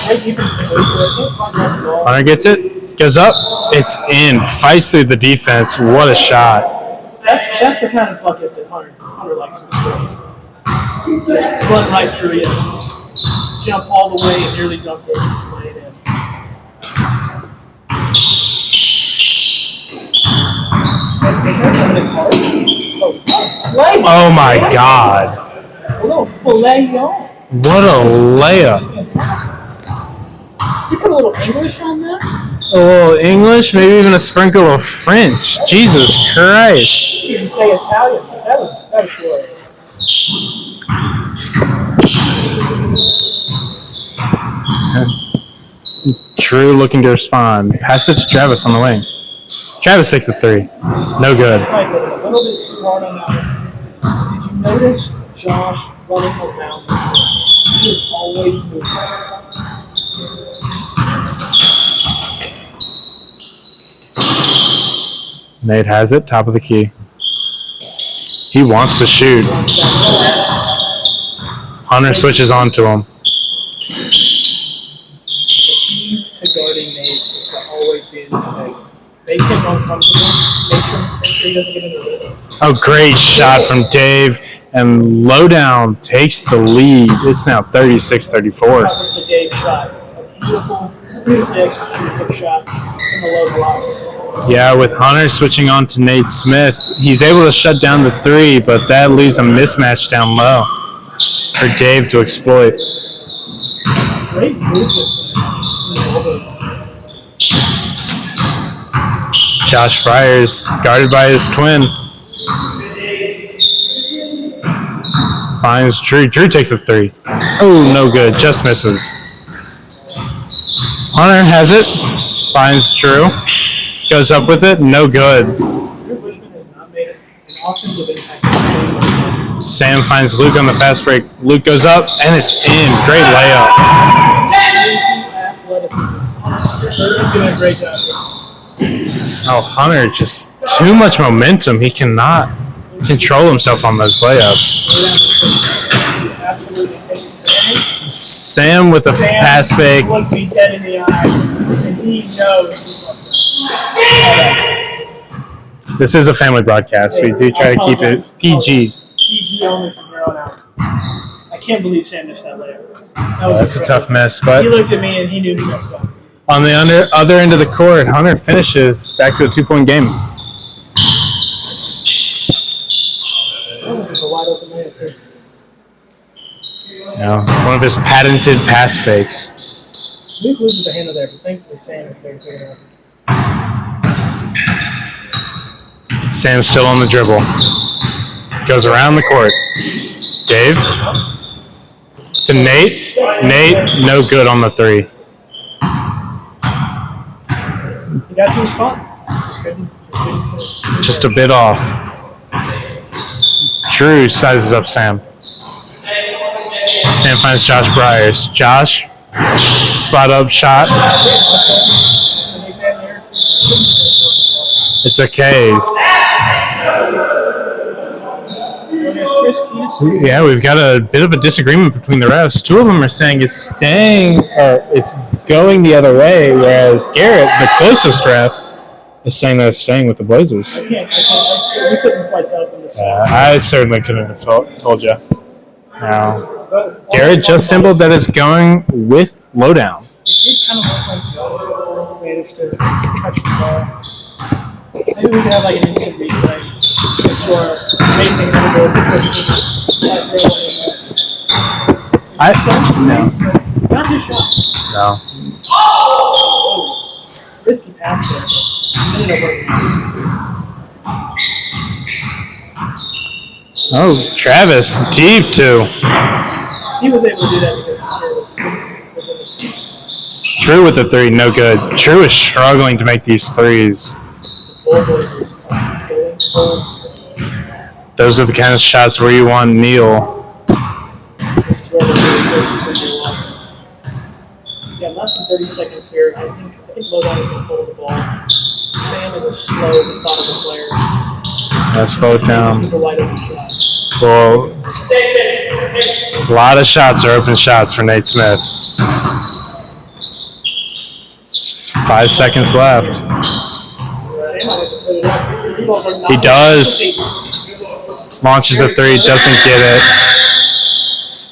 Great defense from Luke. Hunter gets it, goes up, it's in, fights through the defense. What a shot! That's the kind of bucket that Hunter likes to score. Just run right through you, jump all the way, and nearly dunk it, just lay it in. Oh my God! A little filet on. What a layup! You put a little English on that? A little English, maybe even a sprinkle of French. Jesus Christ! You didn't say Italian. That was glorious. Drew looking to respond. Pass it to Travis on the wing. Travis 6 of 3. No good. A little bit too hard on that one. Did you notice Josh running around? He is always moving. Nate has it, top of the key. He wants to shoot. Hunter switches on to him. The guarding Nate is to always be in his face. Make him uncomfortable. Make sure he doesn't get in the rhythm. Oh, great shot from Dave. And Lowdown takes the lead. It's now 36-34. That was the Dave shot. A beautifully executed shot in the low block. Yeah, with Hunter switching on to Nate Smith, he's able to shut down the three, but that leaves a mismatch down low for Dave to exploit. Great movement. Josh Bryars, guarded by his twin, finds Drew. Drew takes a three. Oh, no good. Just misses. Hunter has it. Finds Drew. Goes up with it. No good. Drew Bushman has not made an offensive impact. Sam finds Luke on the fast break. Luke goes up, and it's in. Great layup. He's doing a great job. Oh, Hunter, just too much momentum. He cannot control himself on those layups. Sam with a pass fake. Looks me dead in the eye, and he knows. This is a family broadcast. We do try to keep it PG. PG only from here on out. I can't believe Sam missed that layup. That's a tough miss, but He looked at me and he knew he messed up. on the other end of the court, Hunter finishes back to a 2-point game. That was a wide open layup, too. One of his patented pass fakes. Luke loses the handle there, but thankfully Sam is there to figure it out. Sam's still on the dribble. Goes around the court. Dave to Nate. Nate, no good on the three. He got to his spot. Just a bit off. Drew sizes up Sam. Sam finds Josh Bryars. Josh, spot up shot. It's okay. Yeah, we've got a bit of a disagreement between the refs. Two of them are saying it's going the other way, whereas Garrett, the closest ref, is saying that it's staying with the Blazers. We couldn't quite tell from the side. I certainly couldn't have told you. Now, Garrett just symboled that it's going with Lowdown. It did kind of look like Josh managed to touch the ball. Maybe we could have like an instant replay for amazing underdog. No. Not his shot. No. Risky pass there. Ended up working. Oh, Travis, deep too. He was able to do that because he was in the Drew with the three, no good. Drew is struggling to make these threes. Those are the kind of shots where you want Neal. Yeah, less than 30 seconds here. I think Lowdown is going to hold the ball. Sam is a slow, methodical player. Let's slow it down. He's a wide open shot. Well, a lot of shots are open shots for Nate Smith. 5 seconds left. He does. Launches a three, doesn't get it.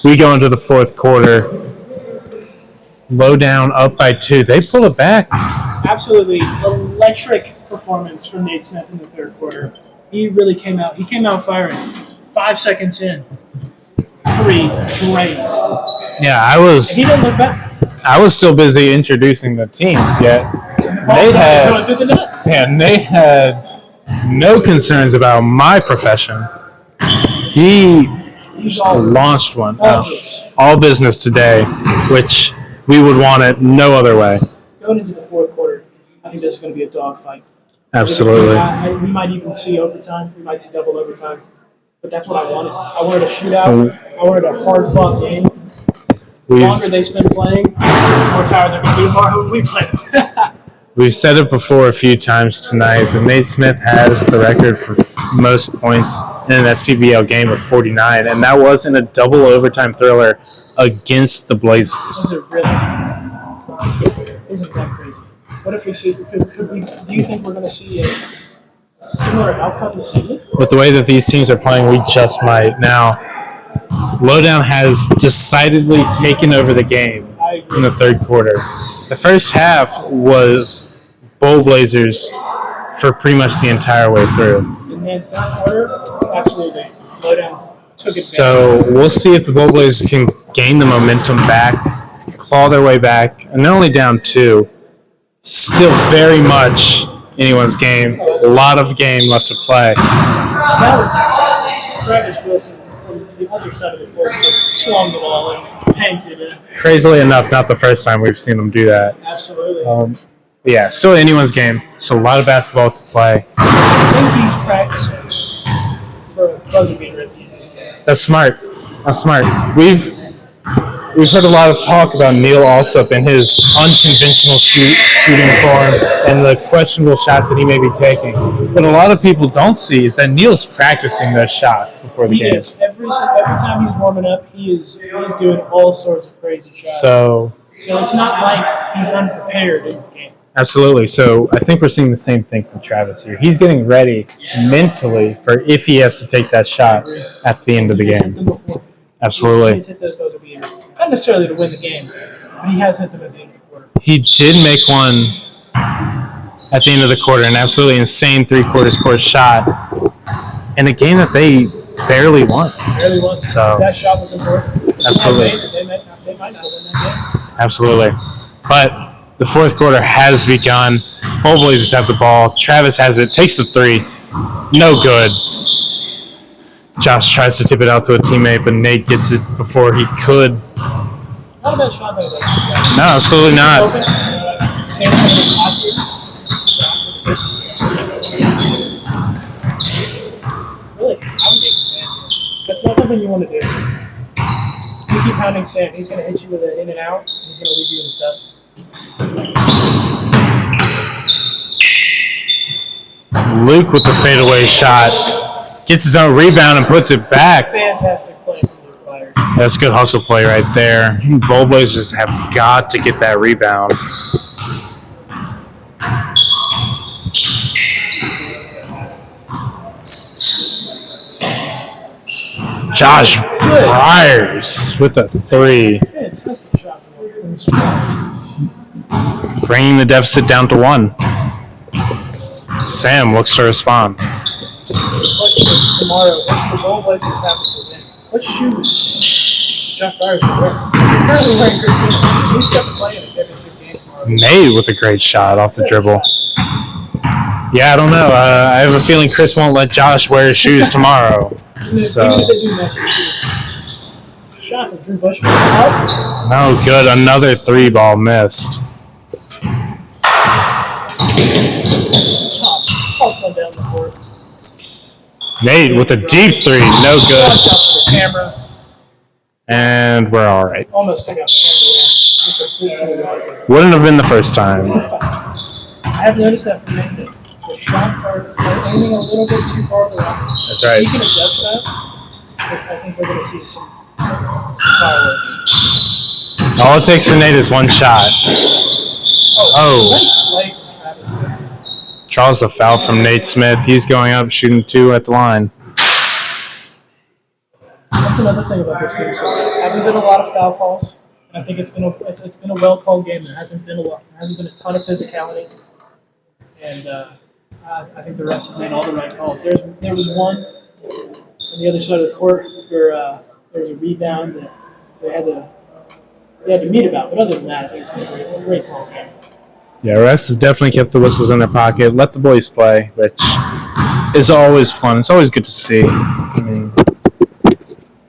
We go into the fourth quarter. Low down, up by 2. They pull it back. Absolutely electric performance from Nate Smith in the third quarter. He really came out. He came out firing. 5 seconds in. 3, great. Yeah, He didn't look back. I was still busy introducing the teams yet. Nate had no concerns about my profession. He launched one. All business today, which we would want it no other way. Going into the fourth quarter, I think this is going to be a dogfight. Absolutely. We might even see overtime. We might see double overtime. But that's what I wanted. I wanted a shootout. I wanted a hard-fought game. The longer they spend playing, the more tired they're going to be tomorrow when we play. We've said it before a few times tonight, but Nate Smith has the record for most points in an SPBL game with 49, and that was in a double overtime thriller against the Blazers. Isn't that crazy? What if we see? Do you think we're going to see a similar outcome this evening? With the way that these teams are playing, we just might. Now, Lowdown has decidedly taken over the game in the third quarter. The first half was Bull Blazers for pretty much the entire way through. In that quarter, absolutely. Lowdown took advantage. So we'll see if the Bull Blazers can gain the momentum back, claw their way back, and they're only down 2. Still very much anyone's game. A lot of game left to play. That was impressive. Travis Wilson from the other side of the court just slung the ball and tanked it in. Crazily enough, not the first time we've seen them do that. Absolutely. Yeah, still anyone's game. So a lot of basketball to play. I think he's practicing for a buzzer beater at the end of the game. That's smart. We've heard a lot of talk about Neal Allsup and his unconventional shooting form and the questionable shots that he may be taking. What a lot of people don't see is that Neal's practicing those shots before the game. Is. Every time he's warming up, he's doing all sorts of crazy shots. So it's not like he's unprepared in the game. Absolutely. So I think we're seeing the same thing from Travis here. He's getting ready mentally for if he has to take that shot at the end of the game. Absolutely. He's hit those buzzer beaters. Not necessarily to win the game, but he has hit them at the end of the quarter. He did make one at the end of the quarter, an absolutely insane three-quarter score shot in a game that they barely won. So that shot was important. Absolutely. They might not win that game. Absolutely. But the fourth quarter has begun. Bull Blazers have the ball. Travis has it, takes the three. No good. Josh tries to tip it out to a teammate, but Nate gets it before he could. Not a bad shot, though. No, absolutely not. Really pounding sand. That's not something you want to do. You keep pounding sand, he's going to hit you with an in and out, and he's going to leave you in his dust. Luke with the fadeaway shot. Gets his own rebound and puts it back. Fantastic play from Luke Bryars. That's good hustle play right there. Bull Blazers have got to get that rebound. Josh Bryars with a three. Bringing the deficit down to 1. Sam looks to respond. Tomorrow, if the Bull Blazers have to win, what shoes Josh Bryars will wear? He's currently wearing Christine. He's set to play in a championship game tomorrow. Nate with a great shot off the dribble. Yeah, I don't know. I have a feeling Chris won't let Josh wear his shoes tomorrow. So. Even if they do match his shoes. Shot from Drew Bushman. Out. No good. Another 3-ball missed. Toss one down the court. Nate with a deep 3. No good. Watch out for the camera. And we're all right. Almost took out the camera. Just a good shot. Wouldn't have been the first time. I have noticed that for Nate. The shots are aiming a little bit too far to the right. That's right. He can adjust that. I think we're going to see some fireworks. All it takes for Nate is one shot. Oh. Late from Travis there. Draws a foul from Nate Smith. He's going up, shooting 2 at the line. That's another thing about this game. So there haven't been a lot of foul calls. I think it's been a well called game. There hasn't been a ton of physicality, and I think the refs have made all the right calls. There was one on the other side of the court where there was a rebound that they had to meet about. But other than that, I think it's been a great call game. Yeah, refs have definitely kept the whistles in their pocket, let the boys play, which is always fun. It's always good to see. I mean,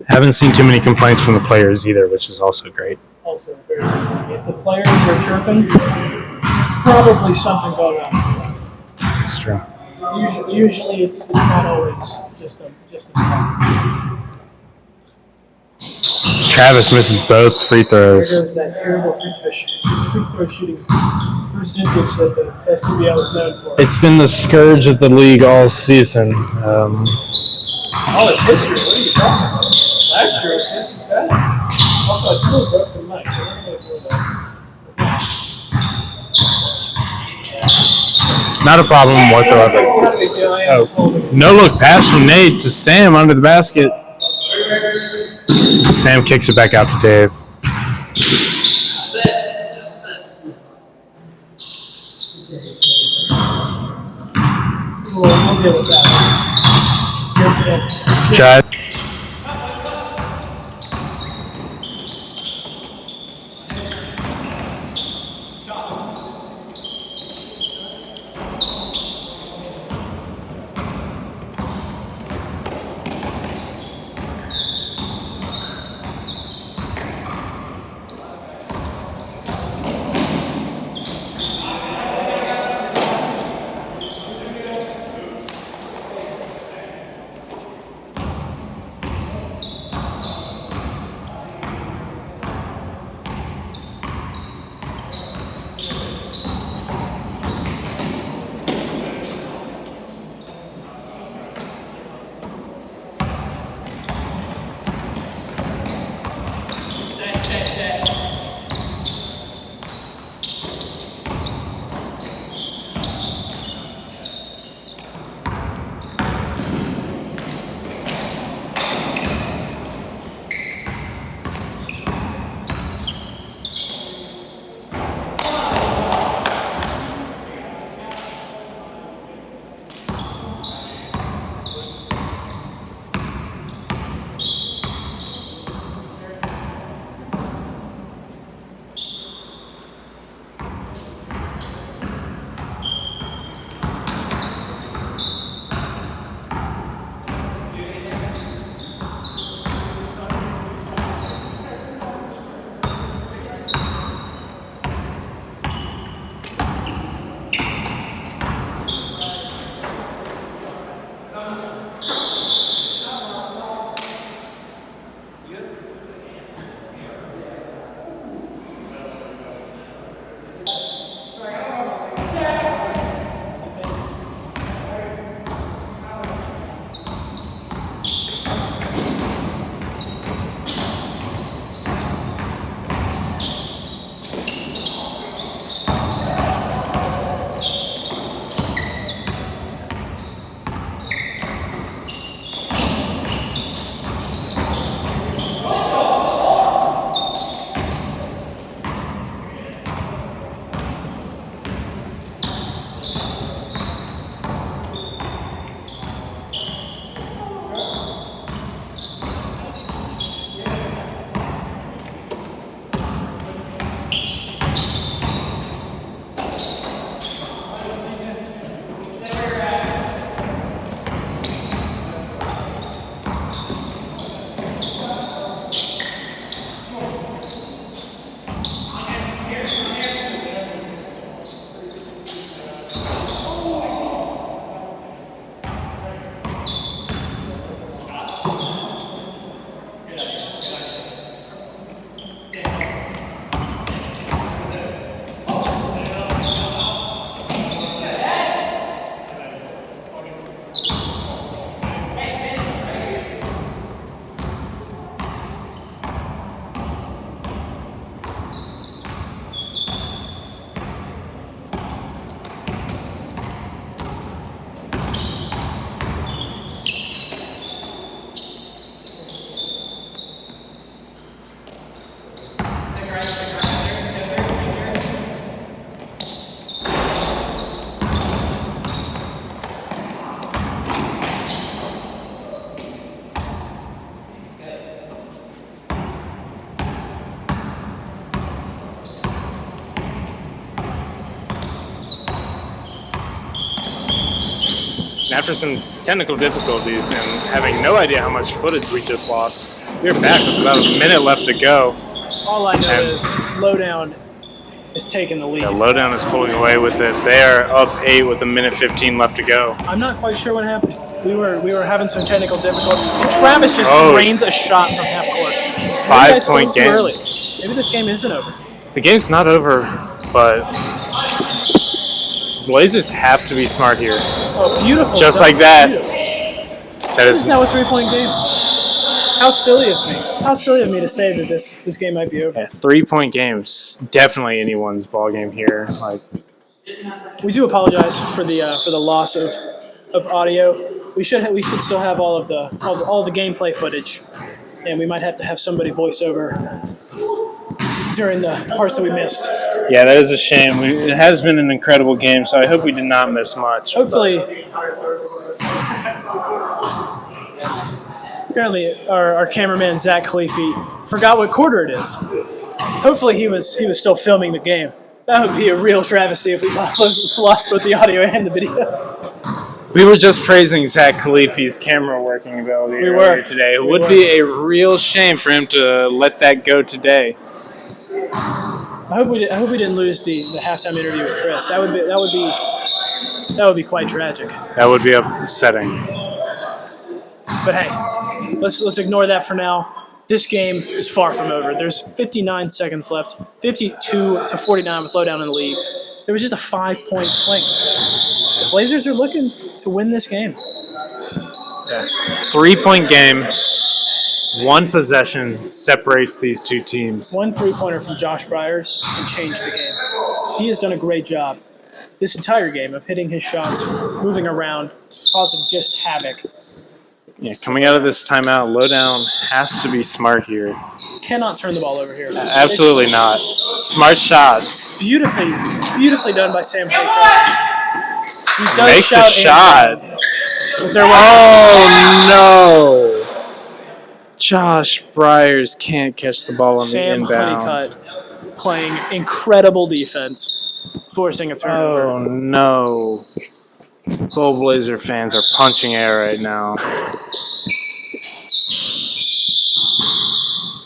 haven't seen too many complaints from the players either, which is also great. Also, very good. If the players are chirping, probably something going on. It's true. Usually it's not always just a Travis misses both free There throws. goes that terrible free throw shooting percentage that the SPBL is known for. It's been the scourge of the league all season. Oh, it's history. What are you talking about? Last year it was just as bad. Also, it's really broken mic. So we're going to go back. Not a problem whatsoever. Not a big deal. I am just holding. No look pass from Nate to Sam under the basket. Sam kicks it back out to Dave. We'll deal with that. Try. after some technical difficulties and having no idea how much footage we just lost, we're back with about a minute left to go. All I know is Lowdown is taking the lead. Yeah, Lowdown is pulling away with it. They are up 8 with a minute 15 left to go. I'm not quite sure what happened. We were having some technical difficulties. And Travis just drains a shot from half court. 5-point game. Early. Maybe this game isn't over. The game's not over, but Blazers have to be smart here. Oh, beautiful. Just like that. Beautiful. That is now a 3-point game. How silly of me. How silly of me to say that this game might be over. 3-point games. Definitely anyone's ball game here. Like, we do apologize for the loss of audio. We should still have all the gameplay footage, and we might have to have somebody voice over during the parts that we missed. yeah, that is a shame. It has been an incredible game, so I hope we did not miss much. Hopefully, apparently our cameraman Zach Khalifi forgot what quarter it is. Hopefully he was still filming the game. That would be a real travesty if we lost both the audio and the video. We were just praising Zach Khalifi's camera working ability earlier today. It would be a real shame for him to let that go today. I hope we didn't lose the halftime interview with Chris. That would be quite tragic. That would be upsetting. But hey, let's ignore that for now. This game is far from over. There's 59 seconds left, 52-49 with Lowdown in the lead. There was just a 5-point swing. The Blazers are looking to win this game. Yeah. 3-point game. 1 possession separates these two teams. 1 3-pointer from Josh Bryars can change the game. He has done a great job this entire game of hitting his shots, moving around, causing just havoc. Yeah, coming out of this timeout, Lowdown has to be smart here. Cannot turn the ball over here. Absolutely not. Smart shots. Beautifully done by Sam Honeycutt. He does Makes the shot. Oh, no. Josh Bryars can't catch the ball on the inbound. Sam Honeycutt playing incredible defense, forcing a turnover. Oh, no. Bull Blazer fans are punching air right now.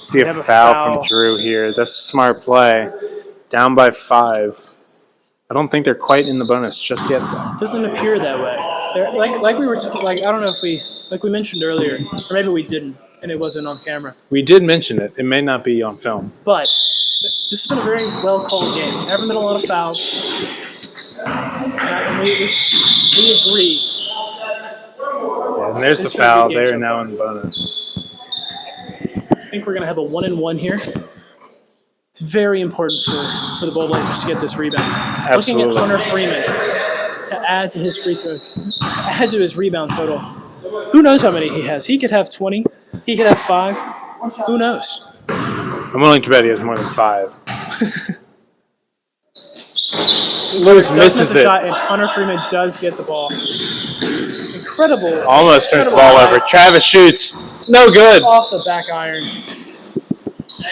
See a foul from Drew here. That's a smart play. Down by 5. I don't think they're quite in the bonus just yet, though. Doesn't appear that way. Like we were I don't know if we mentioned earlier, or maybe we didn't, and it wasn't on camera. We did mention it. It may not be on film. But this has been a very well called game. There haven't been a lot of fouls. And we agree. Yeah, and there's the foul. They're now in the bonus. I think we're going to have a 1-and-1 here. It's very important for the Bull Blazers to get this rebound. Absolutely. Looking at Hunter Freeman to add to his free throws, add to his rebound total. Who knows how many he has? He could have 20. He could have 5. Who knows? I'm willing to bet he has more than 5. Luke misses it. Shot, and Hunter Freeman does get the ball. Incredible. Almost turns the ball over. Travis shoots. No good. Off the back iron.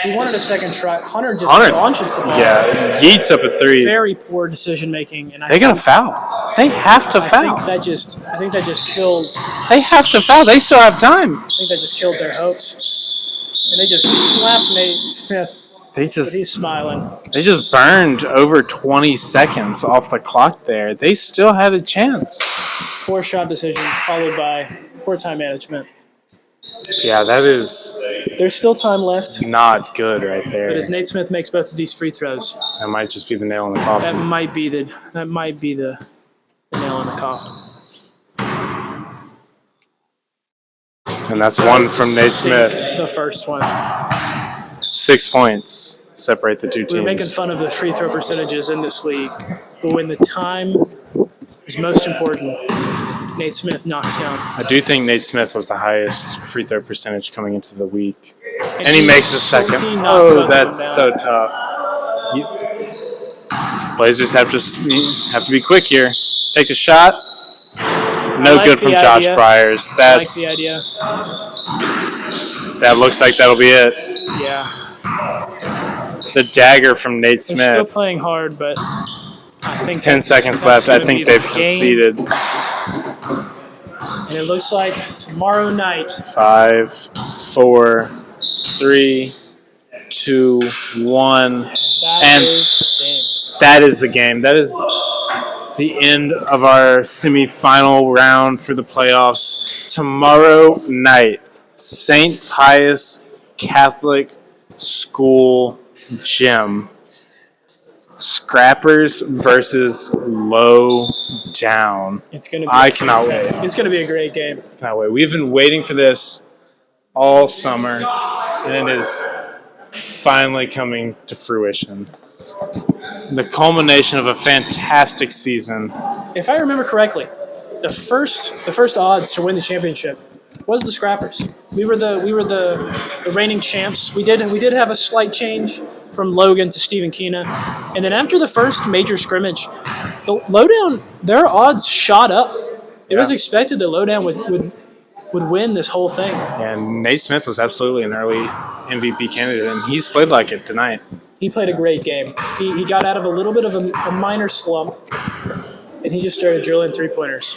He wanted a second try. Hunter just launches the ball. Yeah, yeets up a 3. Very poor decision making. And they got a foul. They have to foul. I think that just killed. They have to foul. They still have time. I think that just killed their hopes. And they just slapped Nate Smith. But he's smiling. They just burned over 20 seconds off the clock there. They still had a chance. Poor shot decision followed by poor time management. Yeah, that is. There's still time left. Not good right there. But if Nate Smith makes both of these free throws, that might just be the nail in the coffin. That might be the nail in the coffin. And that's one from Nate Smith. The first one. 6 points separate the two teams. We're making fun of the free throw percentages in this league, but when the time is most important, Nate Smith knocks down. I do think Nate Smith was the highest free throw percentage coming into the week. And he makes the second. Oh, that's so tough. Blazers have to be quick here. Take a shot. No good from Josh Bryars. I like the idea. That looks like that'll be it. Yeah. The dagger from Nate Smith. They're still playing hard, but I think 10 seconds left. I think they've conceded. And it looks like tomorrow night. 5, 4, 3, 2, 1. That is the game. That is the game. That is the end of our semifinal round for the playoffs. Tomorrow night, St. Pius Catholic School Gym. Scrappers versus Low Down. It's gonna be. I cannot wait. It's gonna be a great game. Cannot wait. We've been waiting for this all summer, and it is finally coming to fruition. The culmination of a fantastic season. If I remember correctly, the first odds to win the championship was the Scrappers. We were the reigning champs. We did have a slight change from Logan to Stephen Keena, and then after the first major scrimmage, the Lowdown, their odds shot up. It was expected that Lowdown would win this whole thing. And Nate Smith was absolutely an early MVP candidate, and he's played like it tonight. He played a great game. He got out of a little bit of a minor slump, and he just started drilling three-pointers.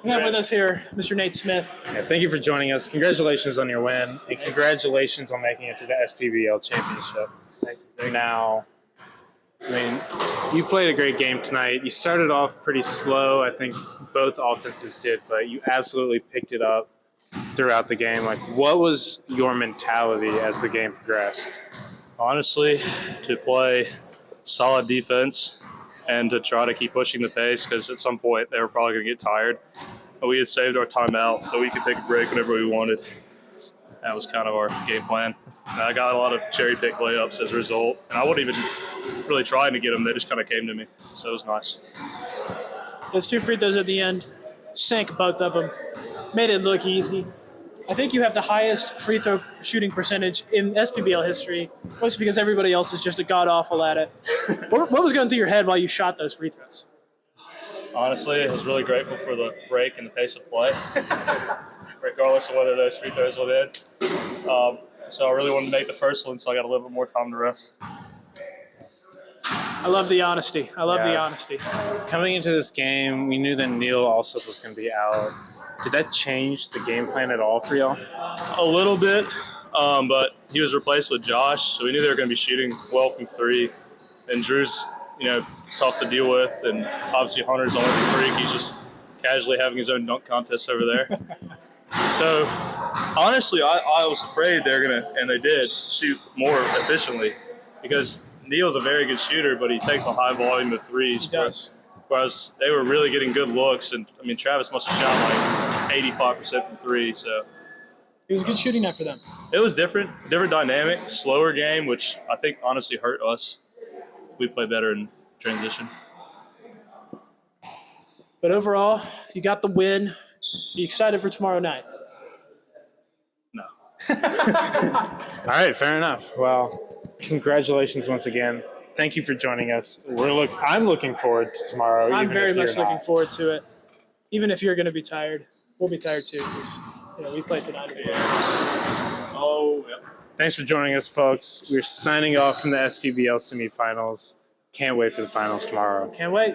We have with us here Mr. Nate Smith. Yeah, thank you for joining us. Congratulations on your win, and congratulations on making it to the SPBL championship. Now, I mean, you played a great game tonight. You started off pretty slow. I think both offenses did, but you absolutely picked it up throughout the game. Like, what was your mentality as the game progressed? Honestly, to play solid defense and to try to keep pushing the pace, because at some point they were probably going to get tired. But we had saved our timeout so we could take a break whenever we wanted. That was kind of our game plan. And I got a lot of cherry-pick layups as a result, and I wasn't even really trying to get them. They just kind of came to me, so it was nice. Those two free throws at the end, sank both of them, made it look easy. I think you have the highest free throw shooting percentage in SPBL history, mostly because everybody else is just a god-awful at it. What was going through your head while you shot those free throws? Honestly, I was really grateful for the break and the pace of play, regardless of whether those free throws went in. So I really wanted to make the first one, so I got a little bit more time to rest. I love the honesty. The honesty. Coming into this game, we knew that Neal Allsup was going to be out. Did that change the game plan at all for y'all? A little bit, but he was replaced with Josh, so we knew they were going to be shooting well from three. And Drew's, tough to deal with, and obviously Hunter's always a freak. He's just casually having his own dunk contest over there. So, honestly, I was afraid they're going to, and they did, shoot more efficiently because Neal's a very good shooter, but he takes a high volume of threes. He does. Whereas they were really getting good looks, and Travis must have shot like 85% from three. So it was a good shooting night for them. It was different dynamic, slower game, which I think honestly hurt us. We play better in transition. But overall, you got the win. Are you excited for tomorrow night? No. All right, fair enough. Well, congratulations once again. Thank you for joining us. I'm looking forward to tomorrow. I'm very much looking forward to it. Even if you're going to be tired, we'll be tired too. Because, we played tonight as well. Oh, yeah. Thanks for joining us, folks. We're signing off from the SPBL semifinals. Can't wait for the finals tomorrow. Can't wait.